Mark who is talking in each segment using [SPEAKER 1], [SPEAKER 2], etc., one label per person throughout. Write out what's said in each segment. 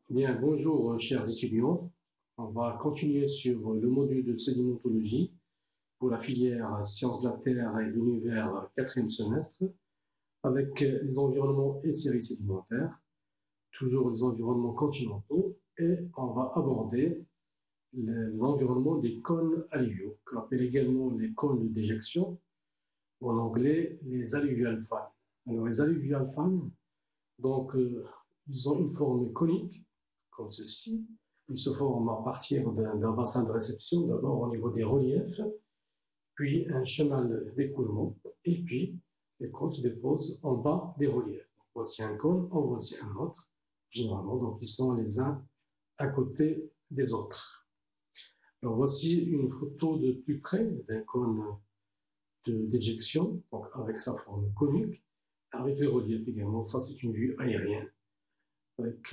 [SPEAKER 1] Bien, bonjour, chers étudiants. On va continuer sur le module de sédimentologie pour la filière Sciences de la Terre et de l'Univers quatrième semestre avec les environnements et séries sédimentaires, toujours les environnements continentaux, et on va aborder l'environnement des cônes alluviaux, qu'on appelle également les cônes de déjection, ou en anglais les alluvial fans. Alors, les alluvial fans, donc, ils ont une forme conique, comme ceci. Ils se forment à partir d'un bassin de réception, d'abord au niveau des reliefs, puis un chemin d'écoulement, et puis les cônes se déposent en bas des reliefs. Donc, voici un cône, en voici un autre, généralement, donc ils sont les uns à côté des autres. Alors voici une photo de plus près d'un cône d'éjection, donc avec sa forme conique, avec les reliefs également. Ça, c'est une vue aérienne avec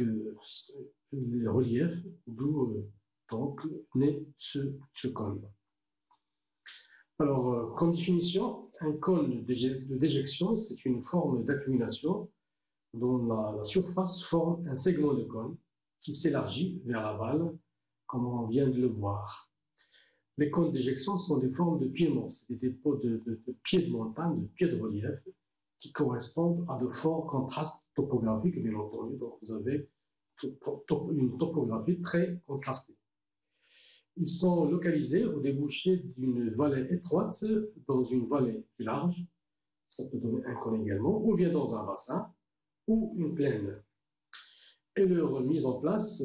[SPEAKER 1] les reliefs d'où donc naît ce cône. Alors, comme définition, un cône de déjection, c'est une forme d'accumulation dont la surface forme un segment de cône qui s'élargit vers l'aval, comme on vient de le voir. Les cônes d'éjection sont des formes de piémont, c'est des dépôts de pieds de montagne, de pieds de relief, qui correspondent à de forts contrastes topographiques, bien entendu. Donc, vous avez une topographie très contrastée. Ils sont localisés au débouché d'une vallée étroite dans une vallée plus large, ça peut donner un cône également, ou bien dans un bassin ou une plaine. Et leur mise en place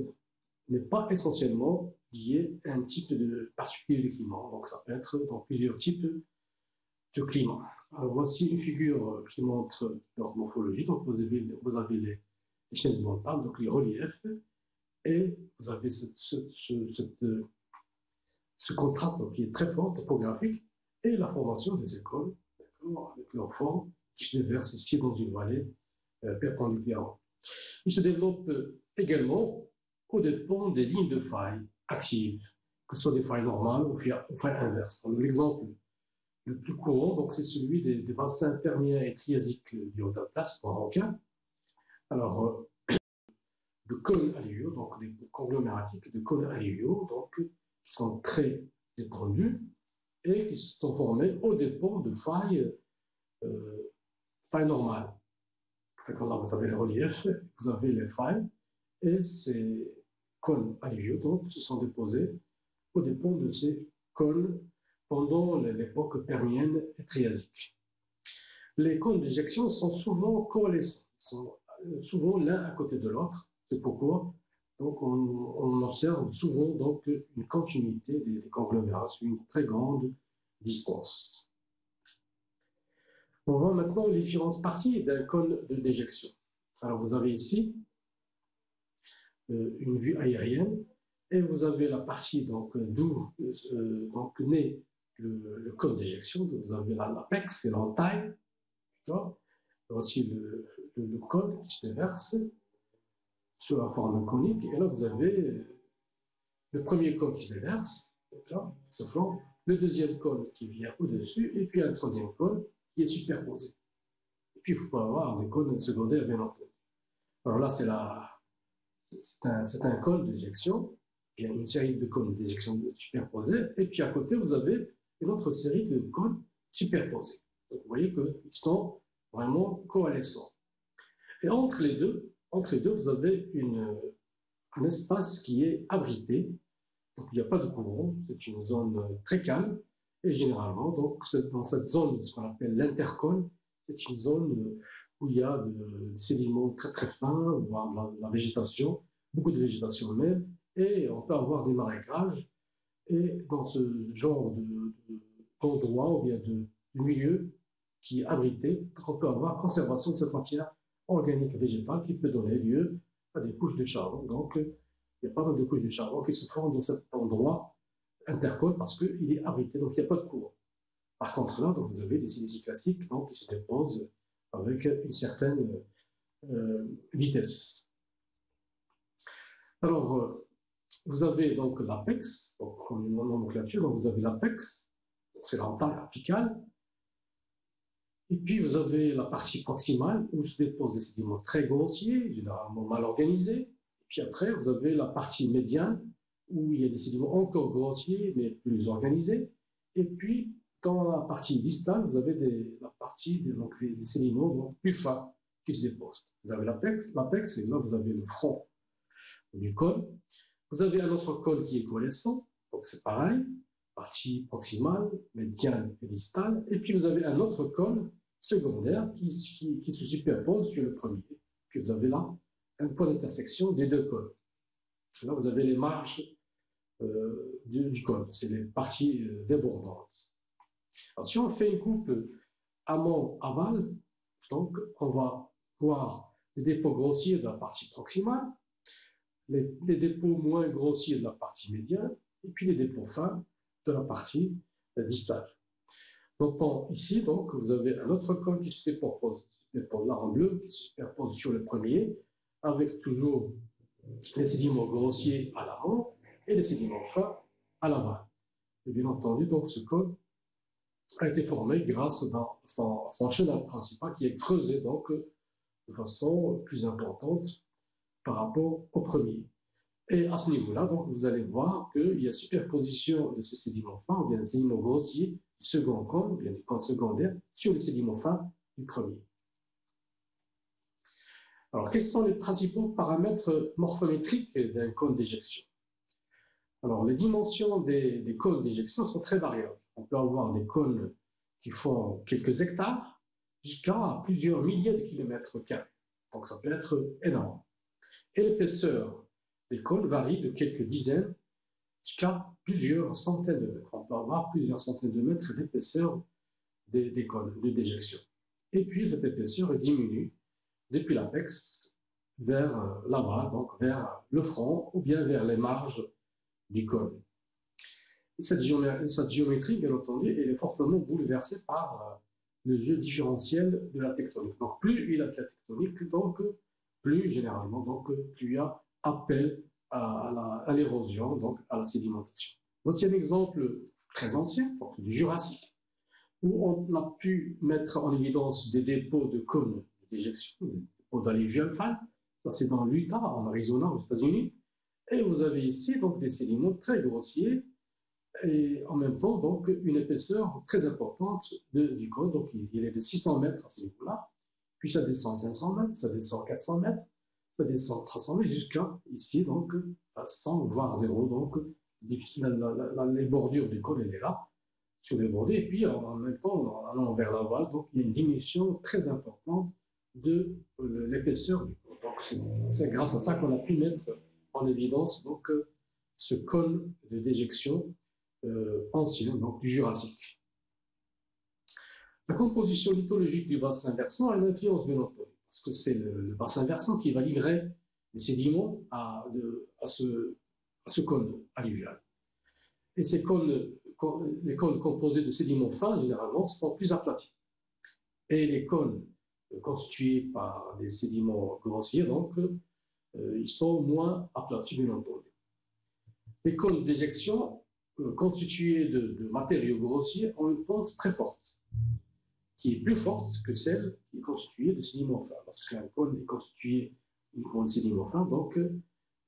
[SPEAKER 1] n'est pas essentiellement liée à un type de particulier de climat. Donc ça peut être dans plusieurs types de climat. Alors voici une figure qui montre leur morphologie. Donc vous avez les chaînes de montagne, donc les reliefs, et vous avez ce contraste donc, qui est très fort, topographique, et la formation des écoles, avec leur forme, qui se déverse ici dans une vallée perpendiculaire. Il se développe également aux dépens des lignes de faille actives, que ce soit des failles normales ou failles inverses. L'exemple le plus courant, c'est celui des bassins permiens et triasiques du Haut-Atlas marocain. Alors, de cônes alluviaux, donc des conglomératiques de cônes alluviaux, donc qui sont très étendus et qui se sont formés aux dépens de failles normales. Là, vous avez les reliefs, vous avez les failles, et ces cônes alluviaux donc, se sont déposés aux dépens de ces cônes pendant l'époque permienne et triasique. Les cônes d'éjection sont souvent coalescents, sont souvent l'un à côté de l'autre. C'est pourquoi donc, on observe souvent donc, une continuité des conglomérats sur une très grande distance. On voit maintenant les différentes parties d'un cône de déjection. Alors vous avez ici une vue aérienne et vous avez la partie d'où naît le cône d'éjection. Vous avez l'apex, c'est l'entaille. Voici le cône qui se déverse sur la forme conique. Et là, vous avez le premier cône qui se déverse, là, se forme, le deuxième cône qui vient au-dessus, et puis un troisième cône qui est superposé. Et puis, il faut pas avoir des cônes secondaires, bien entendu. Alors là, c'est un cône d'éjection. Il y a une série de cônes d'éjection superposés. Et puis, à côté, vous avez une autre série de cônes superposés. Donc, vous voyez qu'ils sont vraiment coalescents. Et entre les deux, vous avez un espace qui est abrité. Donc, il n'y a pas de courant. C'est une zone très calme. Et généralement, donc, dans cette zone, ce qu'on appelle l'intercône, c'est une zone où il y a des sédiments très très fins, voire de la végétation, beaucoup de végétation même, et on peut avoir des marécages. Et dans ce genre d'endroit ou bien de milieu qui est abrité, on peut avoir conservation de cette matière organique végétale qui peut donner lieu à des couches de charbon. Donc, il y a pas mal de couches de charbon qui se forment dans cet endroit intercône parce qu'il est abrité, donc il n'y a pas de courant. Par contre, là, donc, vous avez des silices classiques donc, qui se déposent avec une certaine vitesse. Alors, vous avez donc l'apex, comme une nomenclature, donc vous avez l'apex, c'est l'entaille apicale, et puis vous avez la partie proximale où se déposent des sédiments très grossiers, généralement mal organisés, Puis après, vous avez la partie médiane, où il y a des sédiments encore grossiers, mais plus organisés. Et puis, dans la partie distale, vous avez la partie donc les sédiments donc, plus fins qui se déposent. Vous avez l'apex, et là, vous avez le front du cône. Vous avez un autre cône qui est coalescent, donc c'est pareil, partie proximale, médiane et distale. Et puis, vous avez un autre cône secondaire qui se superpose sur le premier. Puis, vous avez là un point d'intersection des deux cônes. Là, vous avez les marges du cône, c'est les parties débordantes. Alors, si on fait une coupe amont-aval, donc on va voir les dépôts grossiers de la partie proximale, les dépôts moins grossiers de la partie médiane, et puis les dépôts fins de la partie distale. Donc ici, donc, vous avez un autre cône qui se superpose là en bleu, qui se superpose sur le premier, avec toujours les sédiments grossiers à l'avant et les sédiments fins à l'aval. Et bien entendu, donc, ce cône a été formé grâce à son chenal principal qui est creusé donc, de façon plus importante par rapport au premier. Et à ce niveau-là, donc, vous allez voir qu'il y a superposition de ces sédiments fins, ou bien des sédiments grossiers du second cône, ou bien du cône secondaire, sur les sédiments fins du premier. Alors, quels sont les principaux paramètres morphométriques d'un cône d'éjection? Alors, les dimensions des cônes d'éjection sont très variables. On peut avoir des cônes qui font quelques hectares jusqu'à plusieurs milliers de kilomètres carrés. Donc, ça peut être énorme. Et l'épaisseur des cônes varie de quelques dizaines jusqu'à plusieurs centaines de mètres. On peut avoir plusieurs centaines de mètres d'épaisseur des cônes de déjection. Et puis, cette épaisseur diminue depuis l'apex vers l'aval, donc vers le front ou bien vers les marges du cône. Cette géométrie, bien entendu, elle est fortement bouleversée par le jeu différentiel de la tectonique. Donc, plus il y a de la tectonique, donc, plus généralement, donc, plus il y a appel à l'érosion, donc à la sédimentation. Voici un exemple très ancien, donc du Jurassique, où on a pu mettre en évidence des dépôts de cônes d'éjection, des dépôts d'alluvial fine. Ça, c'est dans l'Utah, en Arizona, aux États-Unis. Et vous avez ici donc des sédiments très grossiers et en même temps donc une épaisseur très importante du cône. Donc il est de 600 mètres à ce niveau-là. Puis ça descend 500 mètres, ça descend 400 mètres, ça descend 300 mètres jusqu'à ici donc à 100 voire 0. Donc les bordures du cône elle est là sur les bordures. Et puis en même temps en allant vers l'aval, donc il y a une diminution très importante de l'épaisseur du cône. Donc c'est grâce à ça qu'on a pu mettre en évidence donc ce cône de déjection ancien, donc du Jurassique. La composition lithologique du bassin versant a une influence bien entendu, parce que c'est le bassin versant qui va livrer les sédiments à ce cône alluvial. Et les cônes composés de sédiments fins, généralement, sont plus aplatis. Et les cônes constitués par des sédiments grossiers, donc, ils sont moins aplatis, bien entendu. Les cônes d'éjection constitués de matériaux grossiers ont une pente très forte, qui est plus forte que celle qui est constituée de sédiments fins. Parce qu'un cône est constitué uniquement de sédiments fins, donc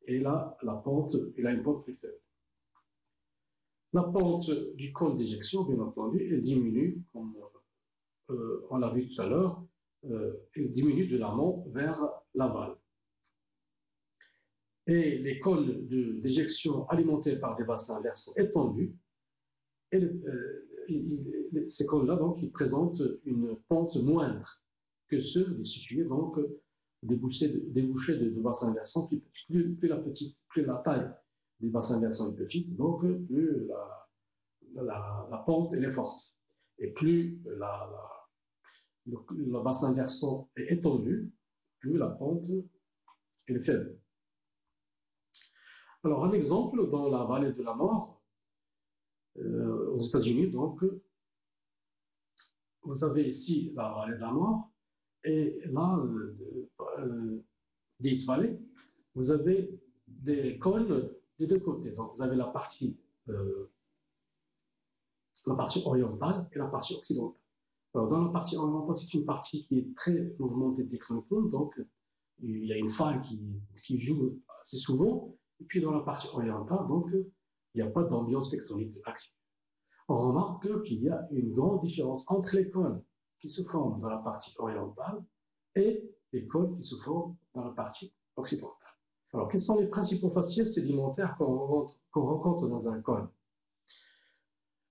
[SPEAKER 1] il a une pente plus faible. La pente du cône d'éjection, bien entendu, elle diminue, comme on l'a vu tout à l'heure, elle diminue de l'amont vers l'aval. Et les cônes d'éjection alimentés par des bassins versants étendus, et ces cônes-là, donc, ils présentent une pente moindre que ceux situés, donc, débouchés de bassins versants plus petits. Plus la taille des bassins versants est petite, donc, plus la pente elle est forte. Et plus le bassin versant est étendu, plus la pente elle est faible. Alors, un exemple dans la vallée de la mort, aux États-Unis, donc, vous avez ici la vallée de la mort, et là, dite vallée, vous avez des cônes des deux côtés. Donc, vous avez la partie orientale et la partie occidentale. Alors, dans la partie orientale, c'est une partie qui est très mouvementée tectoniquement, donc il y a une faille qui joue assez souvent. Et puis dans la partie orientale, donc, il n'y a pas d'ambiance tectonique active. On remarque qu'il y a une grande différence entre les cônes qui se forment dans la partie orientale et les cônes qui se forment dans la partie occidentale. Alors, quels sont les principaux faciès sédimentaires qu'on rencontre dans un cône?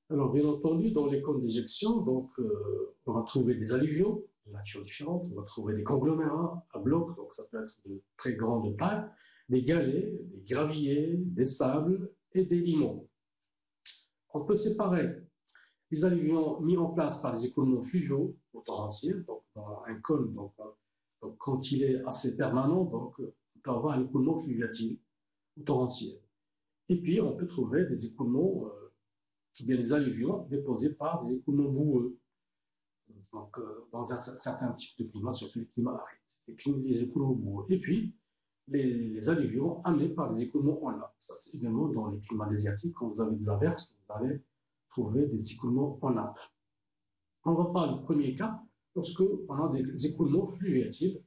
[SPEAKER 1] Alors, bien entendu, dans les cônes d'éjection, donc, on va trouver des alluvions de nature différente, on va trouver des conglomérats à blocs, donc ça peut être de très grande taille, des galets, des graviers, des sables et des limons. On peut séparer les alluvions mis en place par les écoulements fluviaux ou torrentiels, donc dans un cône, donc, quand il est assez permanent, donc on peut avoir un écoulement fluviatile ou torrentiel. Et puis on peut trouver des écoulements, ou bien des alluvions déposés par des écoulements boueux, donc dans un certain type de climat, surtout les climats arides, les écoulements boueux. Et puis les alluvions amenés par des écoulements en nappe. Ça, c'est également dans les climats désertiques, quand vous avez des averses, vous allez trouver des écoulements en nappe. On va parler du premier cas, lorsque on a des écoulements fluviatiles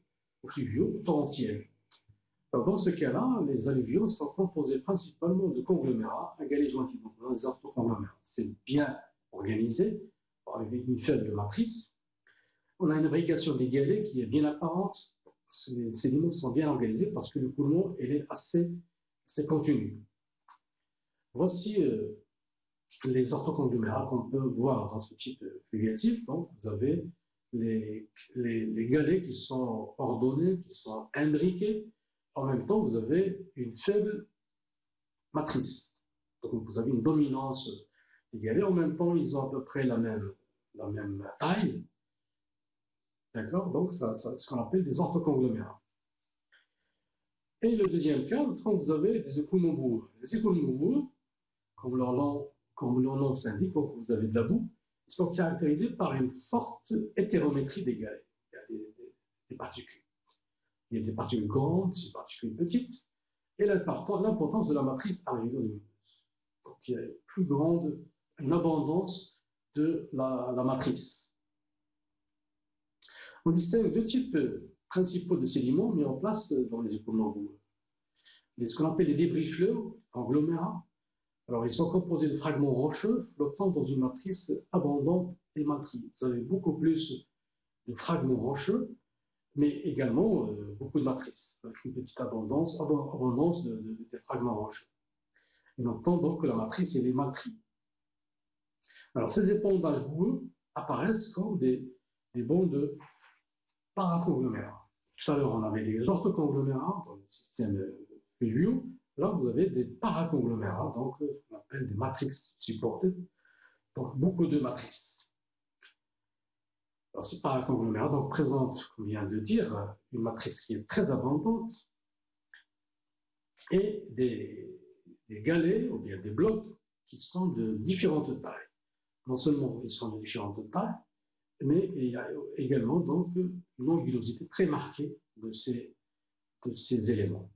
[SPEAKER 1] ou fluviaux torrentiels. Alors, dans ce cas-là, les alluvions sont composés principalement de conglomérats à galets jointis, donc des orthoconglomérats. C'est bien organisé, avec une faible matrice. On a une imbrication des galets qui est bien apparente. Les sédiments sont bien organisés parce que le coulement est assez continu. Voici les orthoconglomérats qu'on peut voir dans ce type fluviatif. Donc, vous avez les galets qui sont ordonnés, qui sont imbriqués. En même temps, vous avez une faible matrice. Donc, vous avez une dominance des galets. En même temps, ils ont à peu près la même taille. D'accord? Donc, c'est ce qu'on appelle des orthoconglomérats. Et le deuxième cas, quand vous avez des écoulements boueux. Les écoulements boueux, comme leur nom s'indique, donc vous avez de la boue, ils sont caractérisés par une forte hétérométrie des galets. Il y a des particules. Il y a des particules grandes, des particules petites, et l'importance de la matrice argilo-lumineuse. Donc il y a une abondance de la matrice. On distingue deux types principaux de sédiments mis en place dans les écoulements boueux. Ce qu'on appelle les débris fleuves, conglomérats. Alors, ils sont composés de fragments rocheux flottant dans une matrice abondante et matrice. Vous avez beaucoup plus de fragments rocheux, mais également beaucoup de matrices, avec une petite abondance de fragments rocheux. Et on entend donc que la matrice est maltrie. Alors, ces épondages boueux apparaissent comme des bancs de paraconglomérats. Tout à l'heure, on avait des orthoconglomérats dans le système fluviaux. Là, vous avez des paraconglomérats, donc on appelle des matrices supportées, donc beaucoup de matrices. Alors, ces paraconglomérats donc, présentent, comme je viens de le dire, une matrice qui est très abondante et des galets ou bien des blocs qui sont de différentes tailles. Non seulement ils sont de différentes tailles, mais il y a également donc une angulosité très marquée de ces éléments.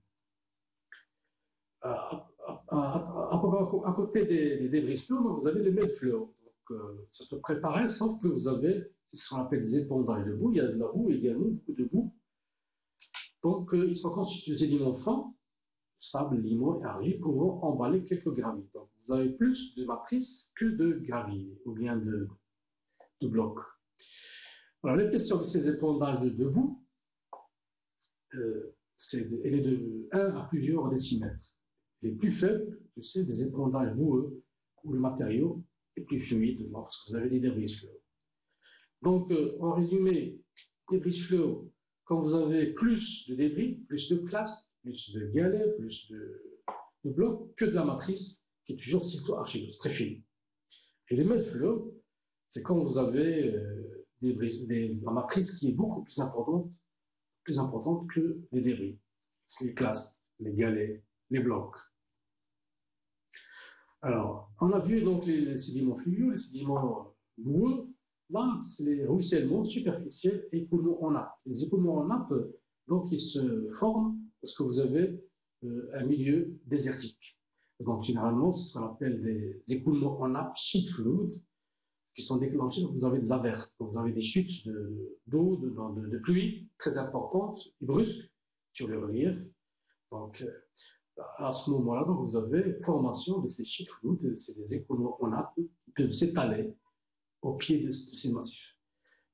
[SPEAKER 1] À côté des débris fleurs, vous avez les mêmes fleurs. C'est à peu près pareil, sauf que vous avez ce qu'on appelle des épondages de boue. Il y a de la boue également, beaucoup de boue. Donc, ils sont constitués de sédiments fins, sable, limon et argile, pouvant emballer quelques graviers. Donc, vous avez plus de matrices que de graviers, ou bien de blocs. Alors, l'épaisseur de ces épondages de boue, elle est de 1 à plusieurs décimètres. Les plus faibles, c'est des épondages boueux où le matériau est plus fluide lorsque vous avez des débris fleuves. Donc, en résumé, débris fleuves, quand vous avez plus de débris, plus de classes, plus de galets, plus de blocs que de la matrice qui est toujours cyclo-argileuse, très fine. Et les meules fleuves, c'est quand vous avez la matrice qui est beaucoup plus importante que les débris, les classes, les galets, les blocs. Alors, on a vu donc les sédiments fluviaux, les sédiments boueux. Là, c'est les ruissellements superficiels et écoulements en nappe. Les écoulements en nappe, donc, ils se forment parce que vous avez un milieu désertique. Donc, généralement, c'est ce qu'on appelle des écoulements en nappe, sheet fluid, qui sont déclenchés. Donc, vous avez des averses. Donc, vous avez des chutes d'eau, de pluie très importantes et brusques sur le relief. Donc, à ce moment-là, donc, vous avez formation de ces sheet fluides, c'est des écoulements en nappe qui peuvent s'étaler au pied de ces massifs.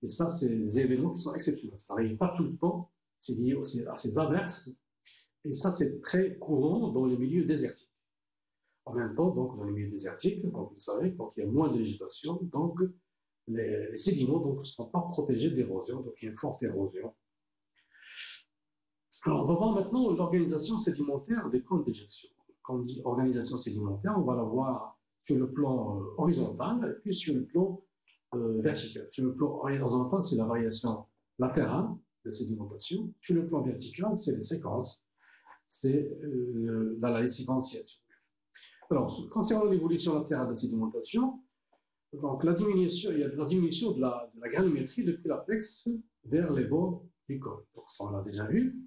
[SPEAKER 1] Et ça, c'est des événements qui sont exceptionnels. Ça n'arrive pas tout le temps, c'est lié aussi à ces averses. Et ça, c'est très courant dans les milieux désertiques. En même temps, donc, dans les milieux désertiques, donc, vous savez, quand il y a moins de végétation, donc les sédiments donc, ne sont pas protégés d'érosion, donc il y a une forte érosion. Alors, on va voir maintenant l'organisation sédimentaire des cônes d'éjection. Quand on dit organisation sédimentaire, on va la voir sur le plan horizontal et puis sur le plan vertical. Sur le plan horizontal, c'est la variation latérale de sédimentation. Sur le plan vertical, c'est les séquences, c'est la séquentielle. Alors, concernant l'évolution latérale de la sédimentation, donc il y a la diminution de la granulométrie depuis l'apex vers les bords du cône. Donc, ça, on l'a déjà vu.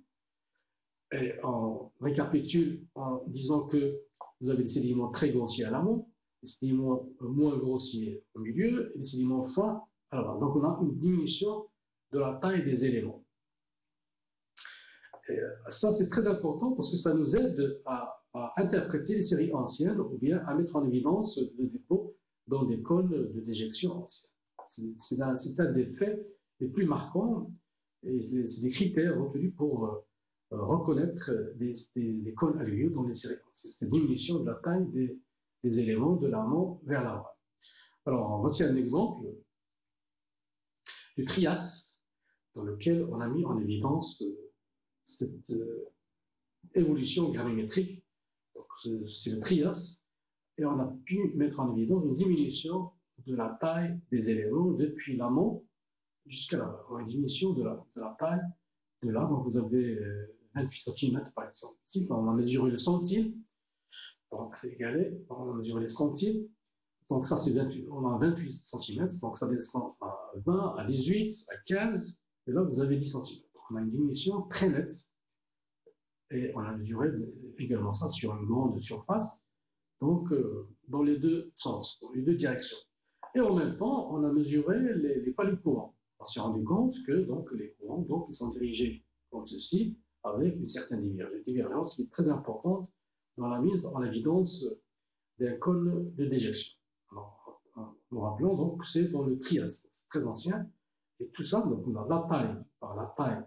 [SPEAKER 1] Et on récapitule en disant que vous avez des sédiments très grossiers à l'amont, des sédiments moins grossiers au milieu et des sédiments fins à l'avant. Donc, on a une diminution de la taille des éléments. Et ça, c'est très important parce que ça nous aide à interpréter les séries anciennes ou bien à mettre en évidence le dépôt dans des cônes de déjection anciennes. C'est un des faits les plus marquants et c'est des critères retenus pour reconnaître des cônes alluviaux dans les séries anciennes. C'est la diminution de la taille des éléments de l'amont vers l'aval. Alors, voici un exemple du Trias dans lequel on a mis en évidence cette évolution granulométrique. C'est le Trias, et on a pu mettre en évidence une diminution de la taille des éléments depuis l'amont jusqu'à l'aval. Une diminution de la taille de là, donc vous avez 28 cm par exemple. Ici, on a mesuré le centile, donc égalé, on a mesuré les centiles, donc ça c'est 28, on a 28 cm, donc ça descend à 20, à 18, à 15, et là vous avez 10 cm. Donc on a une diminution très nette. Et on a mesuré également ça sur une grande surface, donc dans les deux sens, dans les deux directions. Et en même temps, on a mesuré les palus courants. On s'est rendu compte que donc, les courants donc, ils sont dirigés comme ceci, avec une certaine divergence qui est très importante dans la mise en évidence d'un cône de déjection. Alors, nous rappelons donc que c'est dans le Trias, c'est très ancien, et tout ça, donc on a la taille par la taille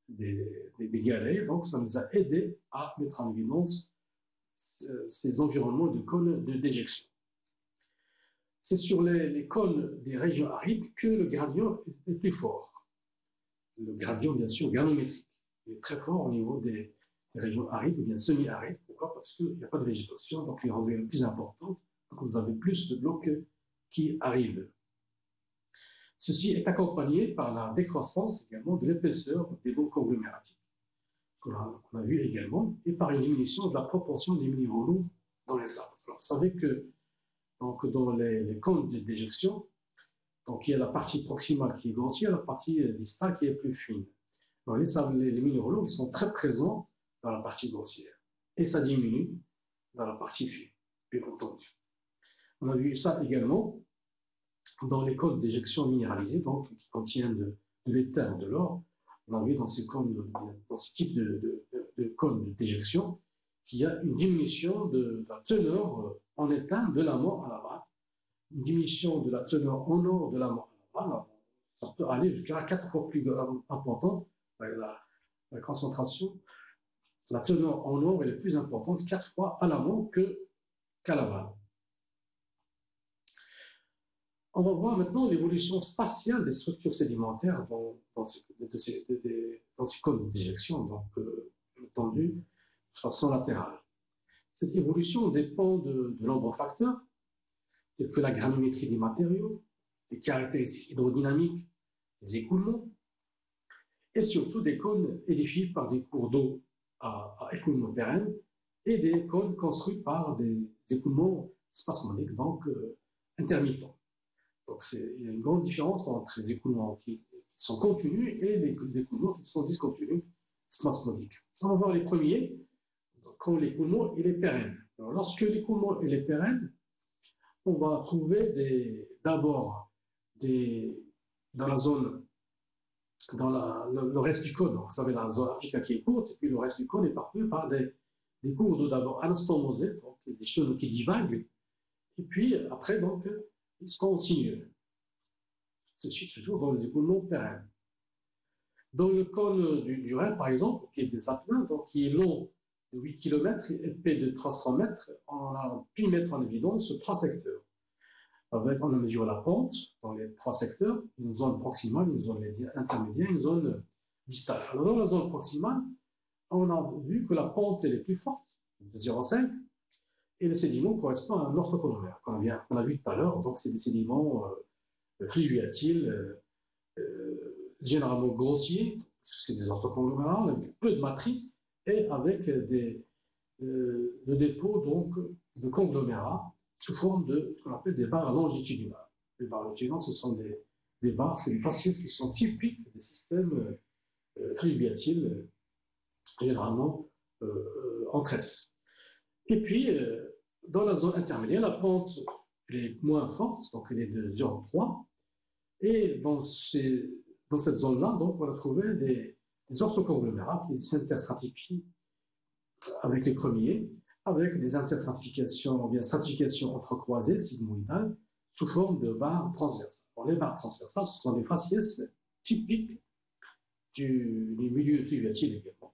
[SPEAKER 1] des galets, donc ça nous a aidé à mettre en évidence ces environnements de cônes de déjection. C'est sur les cônes des régions arides que le gradient est plus fort. Le gradient, bien sûr, granulométrique, est très fort au niveau des régions arides ou bien semi-arides. Pourquoi? Parce qu'il n'y a pas de végétation, donc les rendements sont plus importants, donc vous avez plus de blocs qui arrivent. Ceci est accompagné par la décroissance également de l'épaisseur des blocs conglomératiques, qu'on a vu également, et par une diminution de la proportion des minéraux lourds dans les sables. Alors, vous savez que donc, dans les cônes de déjection, donc, il y a la partie proximale qui est grossière, la partie distale qui est plus fine. Alors, les minéraux lourds ils sont très présents dans la partie grossière, et ça diminue dans la partie fine, bien entendu. On a vu ça également dans les cônes d'éjection minéralisés, donc qui contiennent de l'éther ou de l'or. On a vu dans ces types de cônes d'éjection qu'il y a une diminution de la teneur en étain de l'amont à l'aval, une diminution de la teneur en or de l'amont à l'aval. Ça peut aller jusqu'à 4 fois plus importante, la concentration. La teneur en or est plus importante 4 fois à l'amont qu'à l'aval. On va voir maintenant l'évolution spatiale des structures sédimentaires dans ces cônes d'éjection, donc entendu de façon latérale. Cette évolution dépend de nombreux facteurs, tels que la granulométrie des matériaux, les caractéristiques hydrodynamiques des écoulements, et surtout des cônes édifiés par des cours d'eau à écoulement pérenne et des cônes construits par des écoulements spasmodiques, donc intermittents. Donc, il y a une grande différence entre les écoulements qui sont continus et les écoulements qui sont discontinus, spasmodiques. On va voir les premiers, quand l'écoulement est pérenne. Alors, lorsque l'écoulement est pérenne, on va trouver d'abord dans la zone dans le reste du cône. Vous savez, la zone apicale qui est courte, et puis le reste du cône est parcouru par des cours d'eau d'abord anastomosés, donc des chenaux qui divaguent, et puis après, donc, ils sont sinueux. Ceci toujours dans les écoulements pérennes. Dans le cône du Rhin, par exemple, qui est des apennins, donc qui est long de 8 km, épais de 300 mètres, on a pu mettre en évidence 3 secteurs. Avec, on a mesuré la pente dans les 3 secteurs, une zone proximale, une zone intermédiaire, une zone distale. Alors, dans la zone proximale, on a vu que la pente est plus forte, de 0,5, et le sédiment correspond à un orthocolomère, qu'on a vu tout à l'heure. Donc, c'est des sédiments fluviatiles, généralement grossiers, c'est des orthoconglomérats, avec peu de matrices, et avec des dépôts donc, de conglomérats sous forme de ce qu'on appelle des barres longitudinales. Les barres longitudinales, ce sont des barres, c'est des faciès qui sont typiques des systèmes fluviatiles, généralement en tresse. Et puis, dans la zone intermédiaire, la pente est moins forte, donc elle est de 0,3. Et dans cette zone-là, donc, on a trouvé des orthoconglomérats qui s'interstratifient avec les premiers, avec des interstratifications, ou bien stratifications entrecroisées, sigmoïdales, sous forme de barres transversales. Alors, les barres transversales, ce sont des faciès typiques du milieu fluviatile également.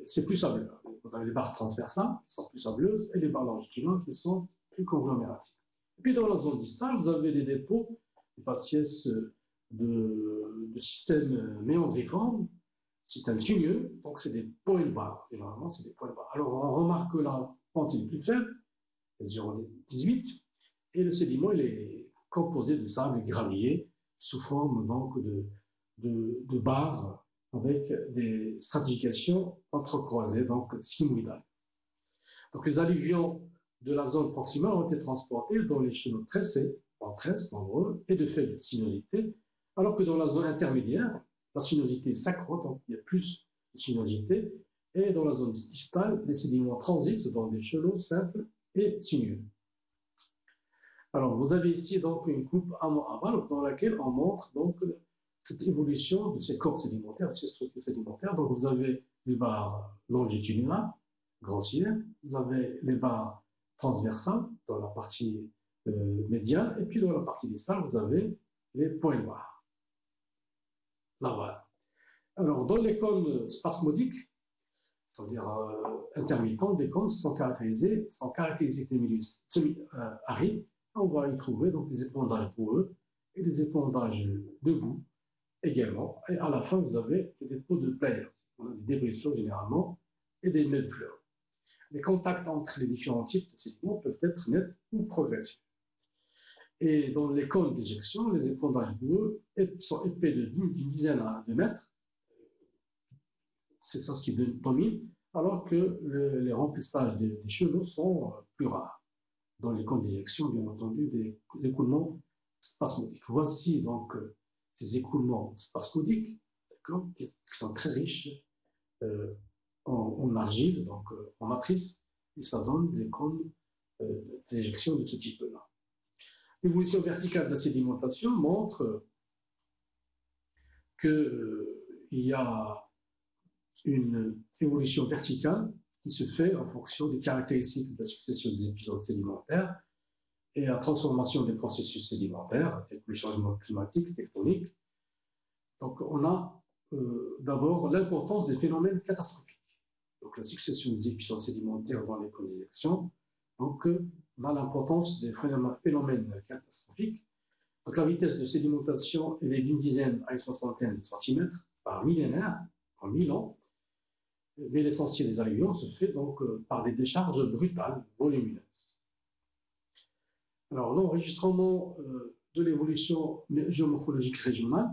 [SPEAKER 1] C'est plus sableux. Vous avez les barres transversales qui sont plus sableuses et les barres longitudinales qui sont plus conglomératives. Et puis dans la zone distale, vous avez des dépôts, des faciès de systèmes méandriformes, systèmes sinueux, donc c'est des points barres. Généralement, c'est des points barres. Alors on remarque que la pente est plus faible, elle est 0,18, et le sédiment il est composé de sable et gravier sous forme donc de barres avec des stratifications entrecroisées, donc sigmoïdales. Donc les alluvions de la zone proximale ont été transportés dans les chenaux tressés, en tresse nombreux, et de faible sinuosité, alors que dans la zone intermédiaire, la sinuosité s'accroît, donc il y a plus de sinuosité, et dans la zone distale, les sédiments transitent dans des chenaux simples et sinueux. Alors vous avez ici donc une coupe amont-aval dans laquelle on montre donc cette évolution de ces corps sédimentaires, de ces structures sédimentaires. Donc, vous avez les barres longitudinales, grossières, vous avez les barres transversales dans la partie médiane, et puis dans la partie distale, vous avez les points barres. Là, voilà. Alors, dans les cônes spasmodiques, c'est-à-dire intermittents, des cônes sont caractérisés des milieux semi-arides. On va y trouver donc des épondages boueux et des épondages debout également. Et à la fin, vous avez des dépôts de players. On a des dépressions généralement et des nœuds de fleurs. Les contacts entre les différents types de sédiments peuvent être nets ou progressifs. Et dans les cônes d'éjection, les épondages boueux sont épais d'une dizaine de mètres. C'est ça ce qui domine, alors que les remplissages des chenaux sont plus rares. Dans les cônes d'éjection, bien entendu, des écoulements spasmodiques. Voici donc ces écoulements spasmodiques, qui sont très riches en argile, donc en matrice, et ça donne des cônes d'éjection de ce type-là. L'évolution verticale de la sédimentation montre qu'il y a une évolution verticale qui se fait en fonction des caractéristiques de la succession des épisodes sédimentaires et la transformation des processus sédimentaires, tels que le changement climatique, tectonique. Donc, on a d'abord l'importance des phénomènes catastrophiques. Donc, la succession des épisodes sédimentaires dans les cônes d'éjection. Donc, on a l'importance des phénomènes catastrophiques. Donc, la vitesse de sédimentation elle est d'une dizaine à une soixantaine de centimètres par millénaire, en 1000 ans. Mais l'essentiel des alluvions se fait donc par des décharges brutales, volumineuses. Alors, l'enregistrement de l'évolution géomorphologique régionale,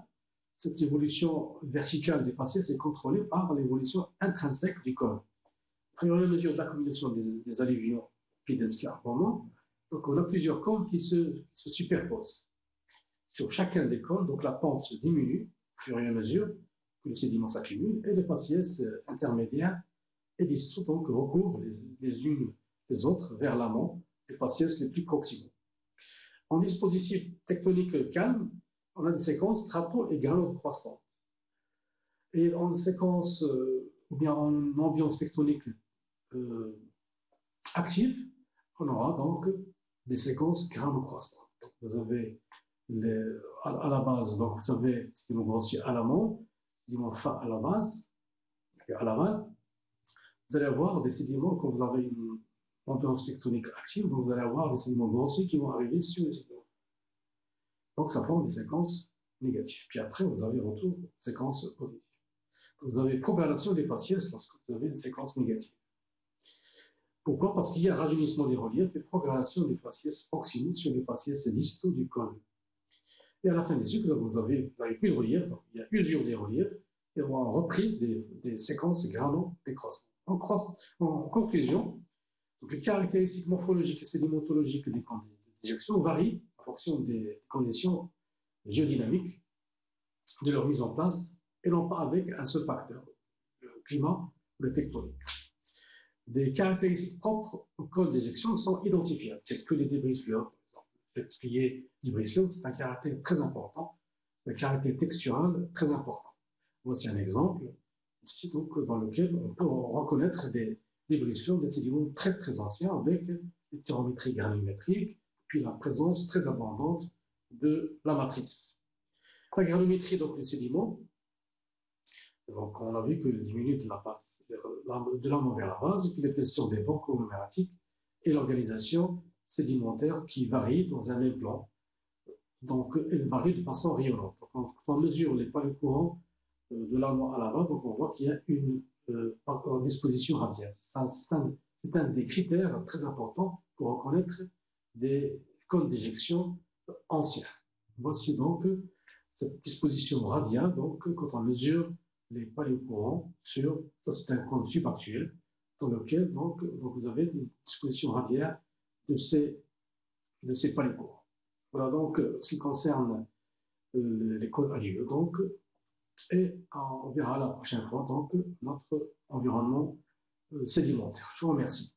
[SPEAKER 1] cette évolution verticale des faciès est contrôlée par l'évolution intrinsèque du cône. Au fur et à mesure de l'accumulation des alluvions puis d'escarpements, donc on a plusieurs cônes qui se superposent. Sur chacun des cônes, donc la pente se diminue au fur et à mesure que les sédiments s'accumulent et les faciès intermédiaires et distaux donc recourent les unes les autres vers l'amont, les faciès les plus proximaux. En dispositif tectonique calme, on a des séquences strato et granulocroissantes. Et en séquence, ou bien en ambiance tectonique active, on aura donc des séquences grano-croissantes. Vous avez à la base, donc vous avez sédiments grossiers à l'amont, sédiments fins à la base, à l'aval. Vous allez avoir des sédiments quand vous avez une ambiance tectonique active, donc vous allez avoir des sédiments grossiers qui vont arriver sur les sédiments. Donc ça forme des séquences négatives. Puis après, vous avez retour aux séquences positives. Vous avez propagation des faciès lorsque vous avez des séquences négatives. Pourquoi? Parce qu'il y a rajeunissement des reliefs et progression des faciès proximaux sur les faciès distaux du cône. Et à la fin des cycles, vous n'avez plus de relief, donc il y a usure des reliefs et on a reprise des séquences grano-décroissantes. En conclusion, donc les caractéristiques morphologiques et sédimentologiques des camps d'éjection varient en fonction des conditions géodynamiques de leur mise en place et non pas avec un seul facteur, le climat ou le tectonique. Des caractéristiques propres au col d'éjection sont identifiables, c'est que les débris fluor, par exemple. Le fait qu'il y ait débris fluor, c'est un caractère très important, un caractère textural très important. Voici un exemple ici donc, dans lequel on peut reconnaître des débris fluor, des sédiments très très anciens avec des thérométries granulométriques, puis la présence très abondante de la matrice. La granulométrie, donc les sédiments, donc on a vu que diminue de l'amont vers la base, et puis l'épaisseur des bancs conglomératiques et l'organisation sédimentaire qui varie dans un même plan. Donc elle varie de façon rayonnante. Donc, quand on mesure les paliers courants de l'amont à l'aval, donc on voit qu'il y a une disposition radiale. C'est un des critères très importants pour reconnaître des cônes d'éjection anciens. Voici donc cette disposition radiale, donc quand on mesure les paliers courants sur, ça c'est un cône subactuel, dans lequel donc vous avez une disposition radiale de ces paliers courants. Voilà donc ce qui concerne les cônes alluviaux. Donc, et on verra la prochaine fois donc notre environnement sédimentaire. Je vous remercie.